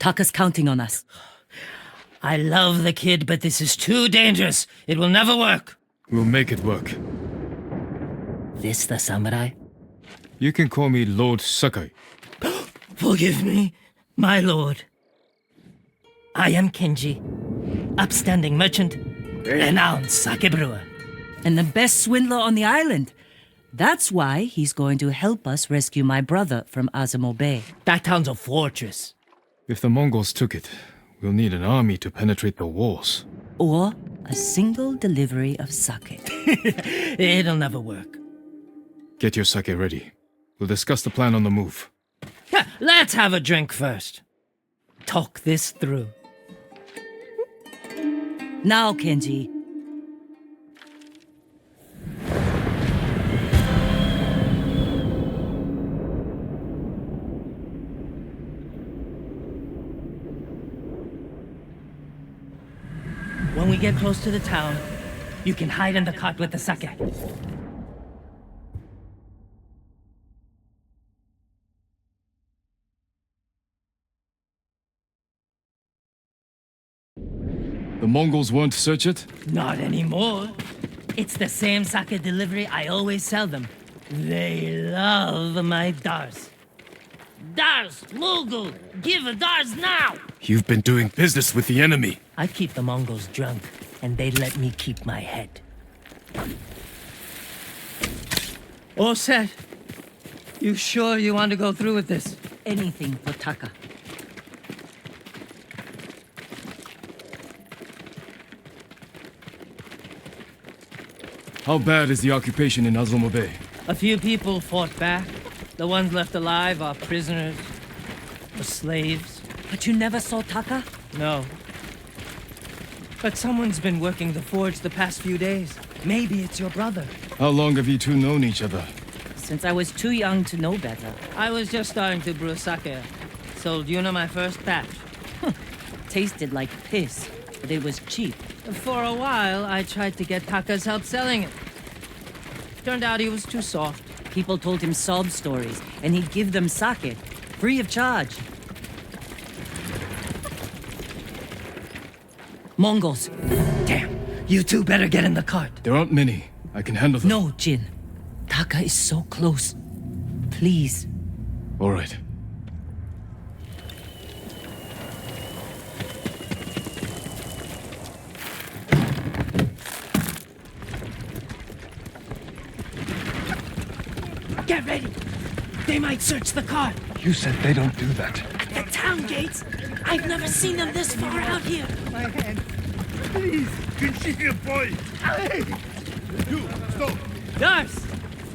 Taka's counting on us. I love the kid, but this is too dangerous. It will never work. We'll make it work. This the samurai? You can call me Lord Sakai. Forgive me, my lord. I am Kenji, upstanding merchant, renowned sake brewer. And the best swindler on the island. That's why he's going to help us rescue my brother from Azamo Bay. That town's a fortress. If the Mongols took it, we'll need an army to penetrate the walls. Or a single delivery of sake. It'll never work. Get your sake ready. We'll discuss the plan on the move. Let's have a drink first. Talk this through. Now, Kenji. When we get close to the town, you can hide in the cart with the sake. The Mongols won't search it? Not anymore. It's the same sake delivery I always sell them. They love my dars. Dars, Mogul, give a dars now! You've been doing business with the enemy. I keep the Mongols drunk, and they let me keep my head. All set. You sure you want to go through with this? Anything for Taka. How bad is the occupation in Azamo Bay? A few people fought back. The ones left alive are prisoners or slaves. But you never saw Taka? No. But someone's been working the forge the past few days. Maybe it's your brother. How long have you two known each other? Since I was too young to know better. I was just starting to brew sake. Sold Yuna my first batch. Tasted like piss, but it was cheap. For a while, I tried to get Taka's help selling it. Turned out he was too soft. People told him sob stories, and he'd give them sake, free of charge. Mongols. Damn, you two better get in the cart. There aren't many. I can handle them. No, Jin. Taka is so close. Please. All right. Get ready. They might search the cart. You said they don't do that. The town gates. I've never seen them this far out here. My hand. Please, continue, boy. Hey! You, stop. Dars!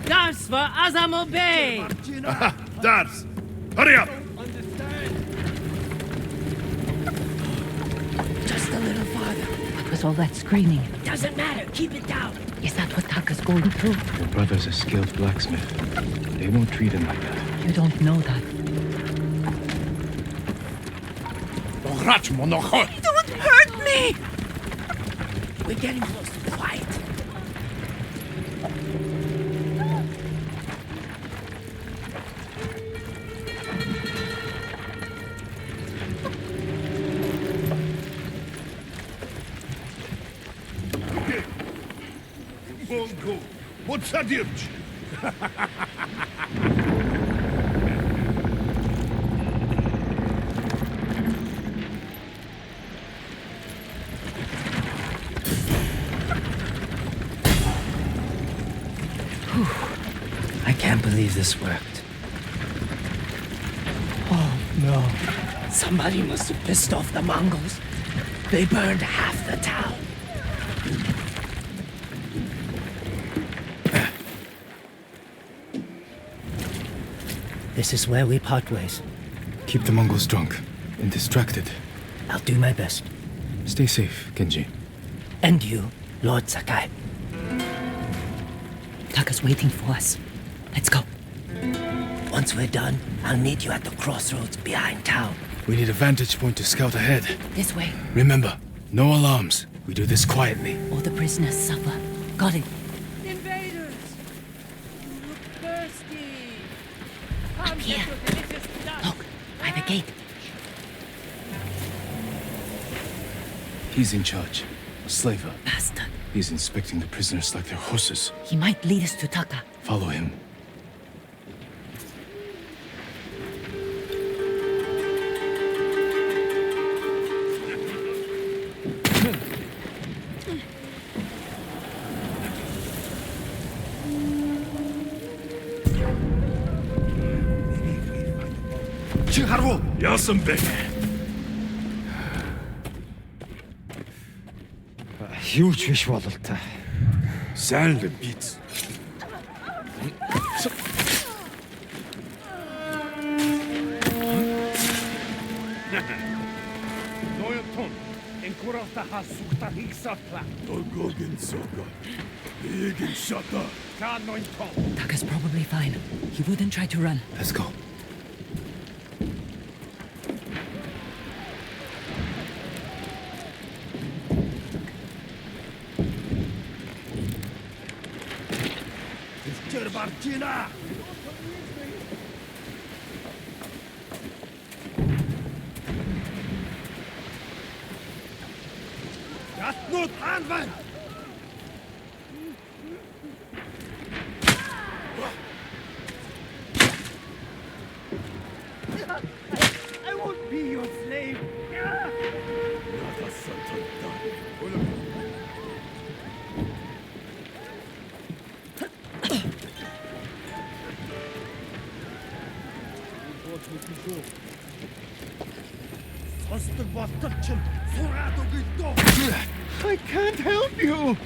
Dars for Azamo Bay! Dars, hurry up. Just a little farther. What was all that screaming? Doesn't matter. Keep it down. Is that what Taka's going through? Your brother's a skilled blacksmith. They won't treat him like that. You don't know that. Don't hurt me! We're getting close. Quiet. Mongo, what's that dirge? I can't believe this worked. Oh no. Somebody must have pissed off the Mongols. They burned half the town. This is where we part ways. Keep the Mongols drunk and distracted. I'll do my best. Stay safe, Kenji. And you, Lord Sakai. Taka's waiting for us. Let's go. Once we're done, I'll meet you at the crossroads behind town. We need a vantage point to scout ahead. This way. Remember, no alarms. We do this quietly. All the prisoners suffer. Got it. Invaders! You look thirsty! Up here. Look, by the gate. He's in charge. A slaver. Bastard. He's inspecting the prisoners like they're horses. He might lead us to Taka. Follow him. Jasembek. Юу ч биш бололтой. Сайн л биз. Noyton, en kurasta hasukta hiksatla. Dogogin soga. Egin shata. Ka noyton. Taka's probably fine. He wouldn't try to run. Let's go. Barcina. Gatnut anvend. I won't be your slave. I can't help you.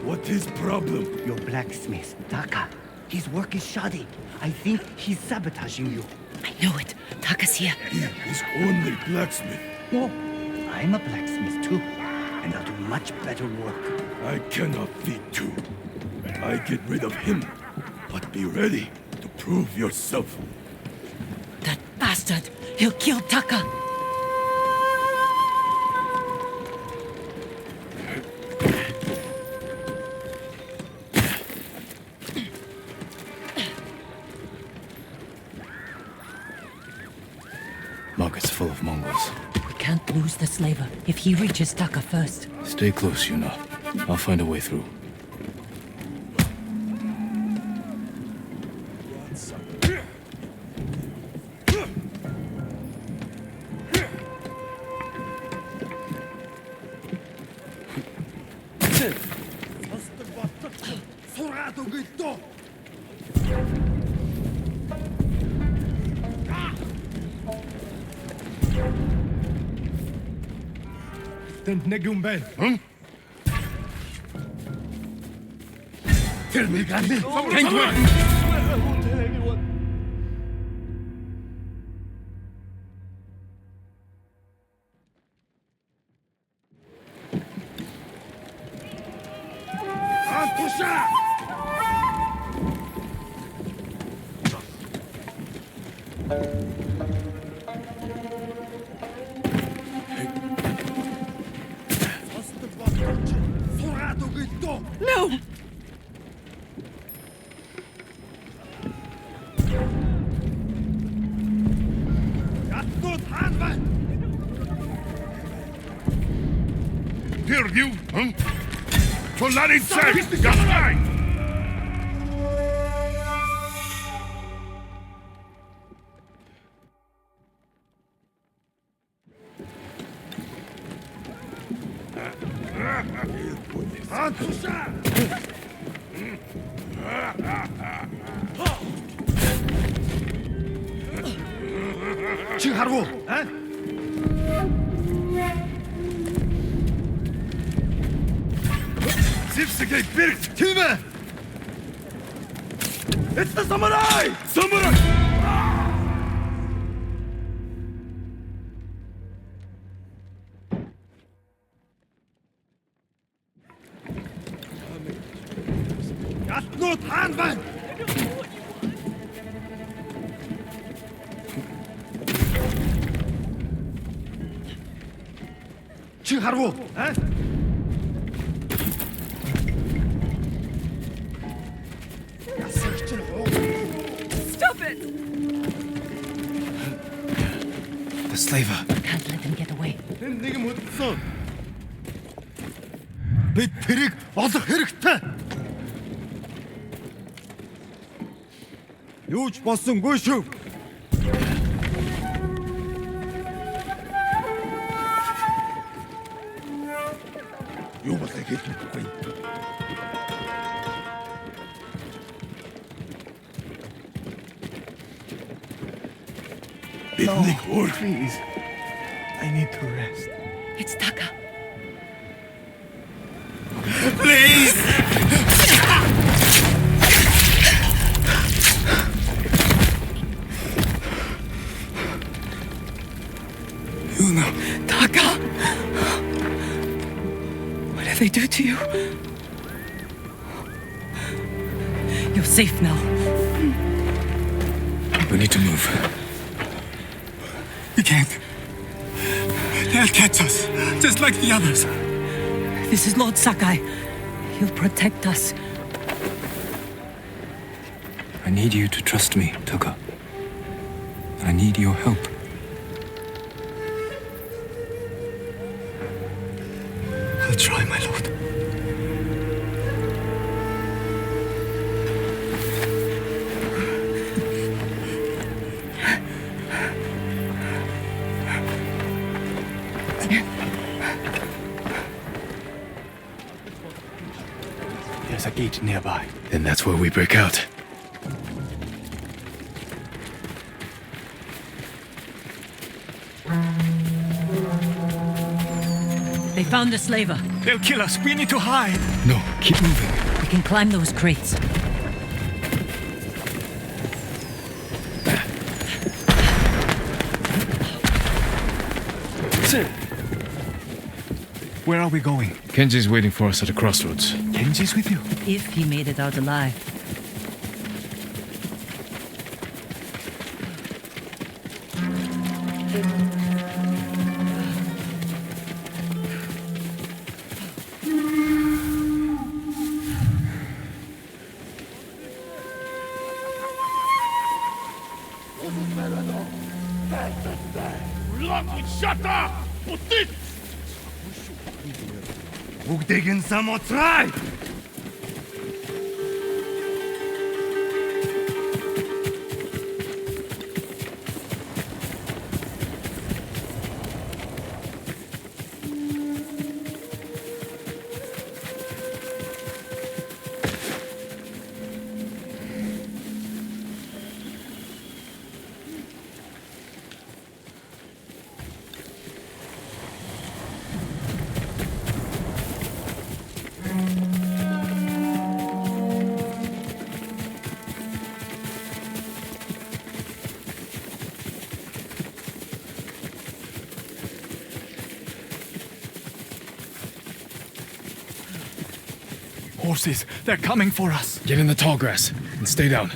What is problem? Your blacksmith, Taka. His work is shoddy. I think he's sabotaging you. I knew it. Taka's here. He is only blacksmith. No, I'm a blacksmith too, and I'll do much better work. I cannot feed two. I get rid of him, but be ready to prove yourself. That bastard! He'll kill Taka! Market's full of Mongols. We can't lose the slaver if he reaches Taka first. Stay close, Yuna. I'll find a way through. Tell me, Gandhi. No! Hear you, huh? Solari said, Gastai! Chiharu, huh? Sifsuke birgt! Time! It's the samurai! Samurai! Just not handle! Чи харвуу? Huh? Stop it! The slaver. Can't let him get away. Тэнд нэг юм хөдөлсөн. Бид тэрийг олох хэрэгтэй. Юу ч болсонгүй шүү. Юу болыг хэлж мэдэхгүй. Биднийг өөр Please. I need to rest. It's Taka. You know. Taka! What did they do to you? You're safe now. We need to move. We can't. They'll catch us, just like the others. This is Lord Sakai. He'll protect us. I need you to trust me, Taka. I need your help. I'll try, my lord. There's a gate nearby. Then that's where we break out. They found the slaver. They'll kill us. We need to hide. No, keep moving. We can climb those crates. Where are we going? Kenji's waiting for us at a crossroads. Kenji's with you. If he made it out alive. Бүгдийг нь самутрай! Horses, they're coming for us. Get in the tall grass and stay down.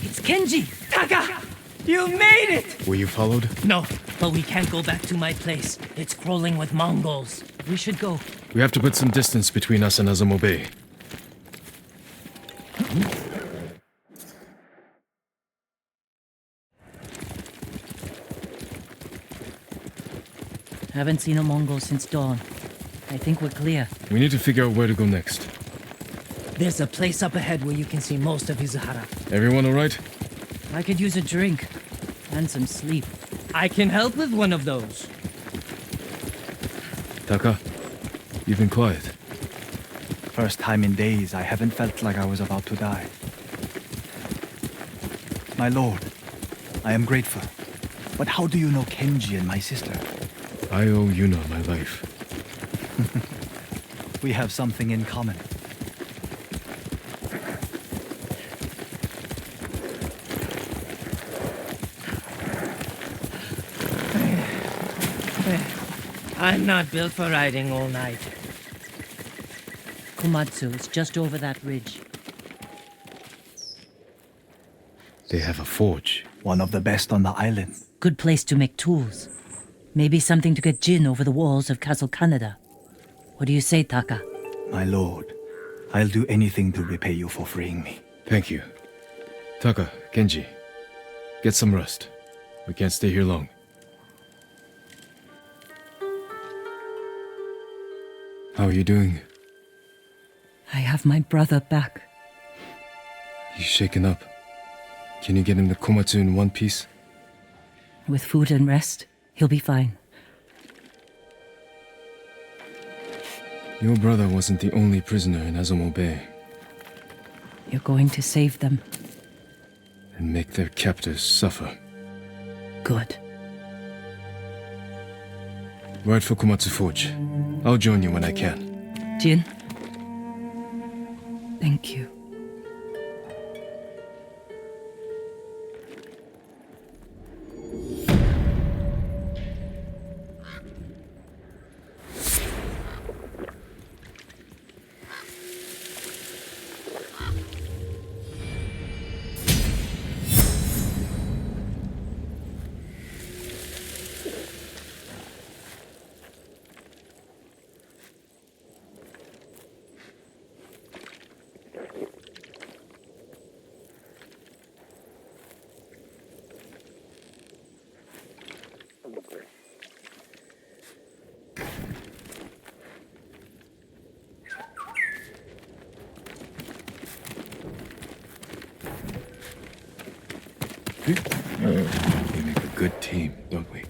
It's Kenji! Taka! You made it! Were you followed? No, but we can't go back to my place. It's crawling with Mongols. We should go. We have to put some distance between us and Azamo Bay. Haven't seen a Mongol since dawn. I think we're clear. We need to figure out where to go next. There's a place up ahead where you can see most of Izuhara. Everyone all right? I could use a drink. And some sleep. I can help with one of those. Taka, you've been quiet. First time in days I haven't felt like I was about to die. My lord, I am grateful. But how do you know Kenji and my sister? I owe Yuna my life. We have something in common. I'm not built for riding all night. Komatsu is just over that ridge. They have a forge. One of the best on the island. Good place to make tools. Maybe something to get Jin over the walls of Castle Canada. What do you say, Taka? My lord, I'll do anything to repay you for freeing me. Thank you. Taka, Genji, get some rest. We can't stay here long. How are you doing? I have my brother back. He's shaken up. Can you get him to Komatsu in one piece? With food and rest, he'll be fine. Your brother wasn't the only prisoner in Azumo Bay. You're going to save them. And make their captors suffer. Good. Ride for Komatsu Forge. I'll join you when I can. Jin? Thank you. We make a good team, don't we?